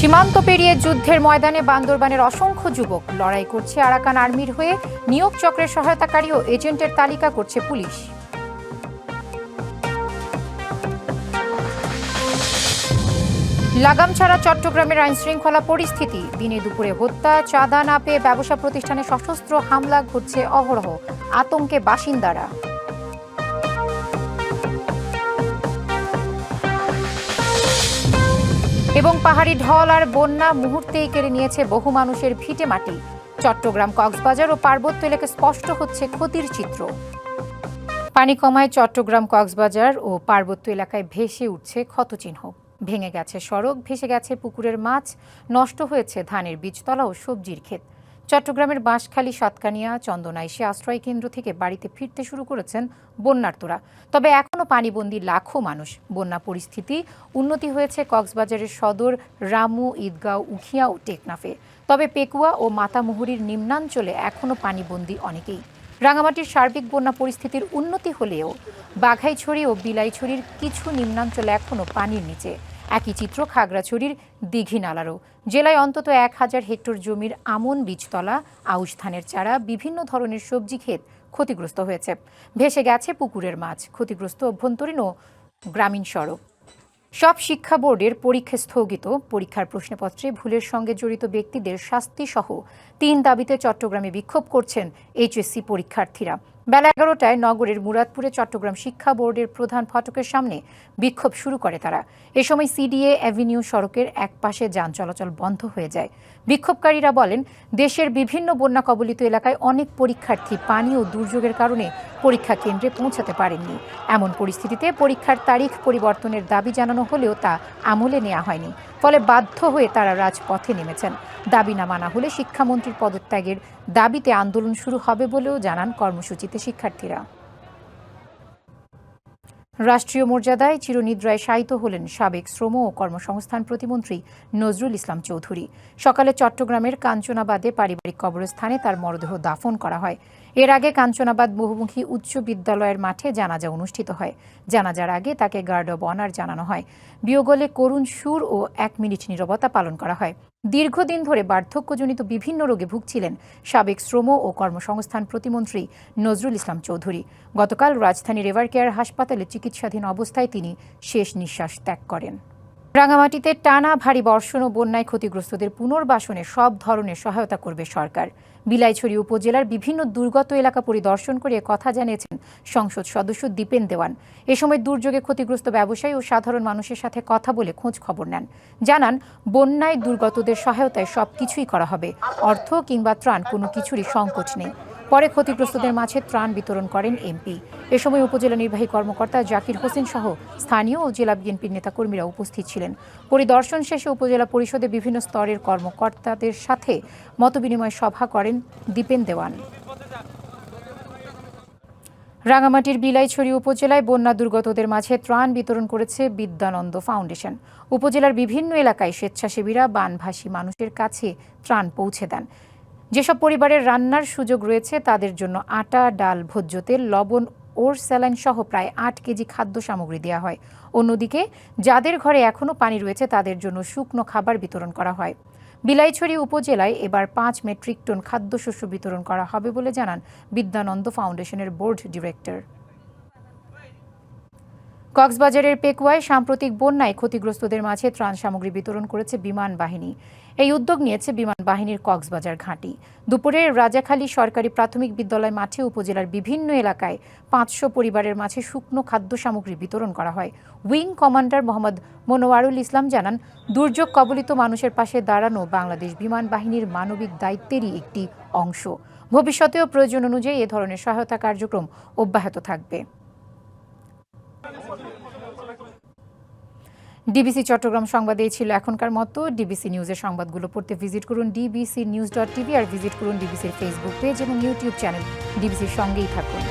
সীমান্ত পেরিয়ে যুদ্ধের ময়দানে বান্দরবানের অসংখ্য যুবক লড়াই করছে আরাকান আর্মির হয়ে। নিয়োগ চক্রের সহায়তাকারী ও এজেন্টের তালিকা করছে পুলিশ। লাগাম ছাড়া চট্টগ্রামের আইনশৃঙ্খলা পরিস্থিতি। দিনে দুপুরে হত্যা, চাঁদা না পেয়ে ব্যবসা প্রতিষ্ঠানে সশস্ত্র হামলা ঘটছে অহরহ। আতঙ্কে বাসিন্দারা। এবং পাহাড়ি ঢল আর বন্যা মুহূর্তেই কেড়ে নিয়েছে বহু মানুষের ভিটে মাটি। চট্টগ্রাম, কক্সবাজার ও পার্বত্য এলাকায় স্পষ্ট হচ্ছে ক্ষতির চিত্র। পানি কমায় চট্টগ্রাম, কক্সবাজার ও পার্বত্য এলাকায় ভেসে উঠছে ক্ষতচিহ্ন। ভেঙে গেছে সড়ক, ভেসে গেছে পুকুরের মাছ, নষ্ট হয়েছে ধানের বীজতলা ও সবজির ক্ষেত। চট্টগ্রামের বাঁশখালী, সাতকানিয়া, চন্দনা এসে আশ্রয় কেন্দ্র থেকে বাড়িতে ফিরতে শুরু করেছেন বন্যার্তরা। তবে এখনও পানিবন্দী লাখো মানুষ। বন্যা পরিস্থিতি উন্নতি হয়েছে কক্সবাজারের সদর, রামু, ঈদগাঁও, উখিয়া ও টেকনাফে। তবে পেকুয়া ও মাতামুহুরীর নিম্নাঞ্চলে এখনও পানিবন্দী অনেকেই। রাঙামাটির সার্বিক বন্যা পরিস্থিতির উন্নতি হলেও বাঘাইছড়ি ও বিলাইছড়ির কিছু নিম্নাঞ্চল এখনও পানির নিচে। একই চিত্র খাগড়াছড়ির দীঘিনালারও। জেলায় অন্তত 1000 হেক্টর জমির আমন, বীজতলা, আউশ ধানের চারা, বিভিন্ন ধরনের সবজি ক্ষেত ক্ষতিগ্রস্ত হয়েছে। ভেসে গেছে পুকুরের মাছ, ক্ষতিগ্রস্ত অভ্যন্তরীণ ও গ্রামীণ সড়ক। সব শিক্ষা বোর্ডের পরীক্ষা স্থগিত। পরীক্ষার প্রশ্নপত্রে ভুলের সঙ্গে জড়িত ব্যক্তিদের শাস্তি সহ 3 দাবিতে চট্টগ্রামে বিক্ষোভ করছেন এইচএসসি পরীক্ষার্থীরা। বেলা 11টায় নগরের মুরাদপুরে চট্টগ্রাম শিক্ষা বোর্ডের প্রধান ফটকের সামনে বিক্ষোভ শুরু করে তারা। এ সময় সিডিএ অ্যাভিনিউ সড়কের এক পাশে যান চলাচল বন্ধ হয়ে যায়। বিক্ষোভকারীরা বলেন, দেশের বিভিন্ন বন্যা কবলিত এলাকায় অনেক পরীক্ষার্থী পানি ও দুর্যোগের কারণে পরীক্ষা কেন্দ্রে পৌঁছাতে পারেননি। এমন পরিস্থিতিতে পরীক্ষার তারিখ পরিবর্তনের দাবি জানানো হলেও তা আমলে নেওয়া হয়নি। ফলে বাধ্য হয়ে তারা রাজপথে নেমেছেন। দাবি না মানা হলে শিক্ষামন্ত্রীর পদত্যাগের দাবিতে আন্দোলন শুরু হবে বলেও জানান কর্মসূচিতে শিক্ষার্থীরা। রাষ্ট্রীয় মর্যাদায় চিরনিদ্রায় শায়িত হলেন সাবেক শ্রম ও কর্মসংস্থান প্রতিমন্ত্রী নজরুল ইসলাম চৌধুরী। সকালে চট্টগ্রামের কাঞ্চনাবাদে পারিবারিক কবরস্থানে তার মরদেহ দাফন করা হয়। এর আগে কাঞ্চনাবাদ বহুমুখী উচ্চ বিদ্যালয়ের মাঠে জানাজা অনুষ্ঠিত হয়। জানাজার আগে তাকে গার্ড অব অনার জানানো হয়। বিয়োগলে করুণ সুর ও 1 মিনিট নীরবতা পালন করা হয়। দীর্ঘদিন ধরে বার্ধক্যজনিত বিভিন্ন রোগে ভুগছিলেন সাবেক শ্রম ও কর্মসংস্থান প্রতিমন্ত্রী নজরুল ইসলাম চৌধুরী। গতকাল রাজধানীর এভারকেয়ার হাসপাতালে চিকিৎসাধীন অবস্থায় তিনি শেষ নিঃশ্বাস ত্যাগ করেন। রাঙামাটিতে টানা ভারী বর্ষণ ও বন্যায় ক্ষতিগ্রস্তদের পুনর্বাসনে সব ধরনের সহায়তা করবে সরকার। বিলাইছড়ি উপজেলার বিভিন্ন দুর্গত এলাকা পরিদর্শন করে কথা জানিয়েছেন সংসদ সদস্য দীপেন দেওয়ান। এ সময় দুর্যোগে ক্ষতিগ্রস্ত ব্যবসায়ী ও সাধারণ মানুষের সাথে কথা বলে খোঁজ খবর নেন। জানান, বন্যায় দুর্গতদের সহায়তায় সবকিছুই করা হবে। অর্থ কিংবা ত্রাণ কোনো কিছুরই সংকট নেই। পরে ক্ষতিগ্রস্তদের মাঝে ত্রাণ বিতরণ করেন এমপি। এ সময় উপজেলা নির্বাহী কর্মকর্তা জাকির হোসেন সহ স্থানীয় ও জেলা বিএনপির নেতাকর্মীরা উপস্থিত ছিলেন। পরিদর্শন শেষে উপজেলা পরিষদে বিভিন্ন স্তরের কর্মকর্তাদের সাথে মতবিনিময় সভা করেন দীপেন দেওয়ান। রাঙামাটির বিলাইছড়ি উপজেলায় বন্যা দুর্গতদের মাঝে ত্রাণ বিতরণ করেছে বিদ্যানন্দ ফাউন্ডেশন। উপজেলার বিভিন্ন এলাকায় স্বেচ্ছাসেবীরা বানভাসী মানুষের কাছে ত্রাণ পৌঁছে দেন। যেসব পরিবারের রান্নার সুযোগ রয়েছে তাদের জন্য আটা, ডাল, ভোজ্য তেল, লবণ, ওর স্যালাইন সহ প্রায় 8 কেজি খাদ্য সামগ্রী দেওয়া হয়। অন্যদিকে যাদের ঘরে এখনও পানি রয়েছে তাদের জন্য শুকনো খাবার বিতরণ করা হয়। বিলাইছড়ি উপজেলায় এবার 5 মেট্রিক টন খাদ্যশস্য বিতরণ করা হবে বলে জানান বিদ্যানন্দ ফাউন্ডেশনের বোর্ড ডিরেক্টর। কক্সবাজারের পেকুয়ায় সাম্প্রতিক বন্যায় ক্ষতিগ্রস্তদের মাঝে ত্রাণ সামগ্রী বিতরণ করেছে বিমান বাহিনী। এই উদ্যোগ নিয়েছে বিমান বাহিনীর কক্সবাজার ঘাঁটি। দুপুরে রাজাখালী সরকারি প্রাথমিক বিদ্যালয় মাঠে উপজেলার বিভিন্ন এলাকায় 500 পরিবারের মাঝে শুকনো খাদ্য সামগ্রী বিতরণ করা হয়। উইং কমান্ডার মোহাম্মদ মনোয়ারুল ইসলাম জানান, দুর্যোগ কবলিত মানুষের পাশে দাঁড়ানো বাংলাদেশ বিমান বাহিনীর মানবিক দায়িত্বেরই একটি অংশ। ভবিষ্যতেও প্রয়োজন অনুযায়ী এ ধরনের সহায়তা কার্যক্রম অব্যাহত থাকবে। ডিবিসি চট্টগ্রাম সংবাদে ছিল এখনকার মতো। ডিবিসি নিউজের সংবাদগুলো পড়তে ভিজিট করুন dbcnews.tv আর ভিজিট করুন ডিবিসির ফেসবুক পেজ এবং ইউটিউব চ্যানেল। ডিবিসির সঙ্গেই থাকুন।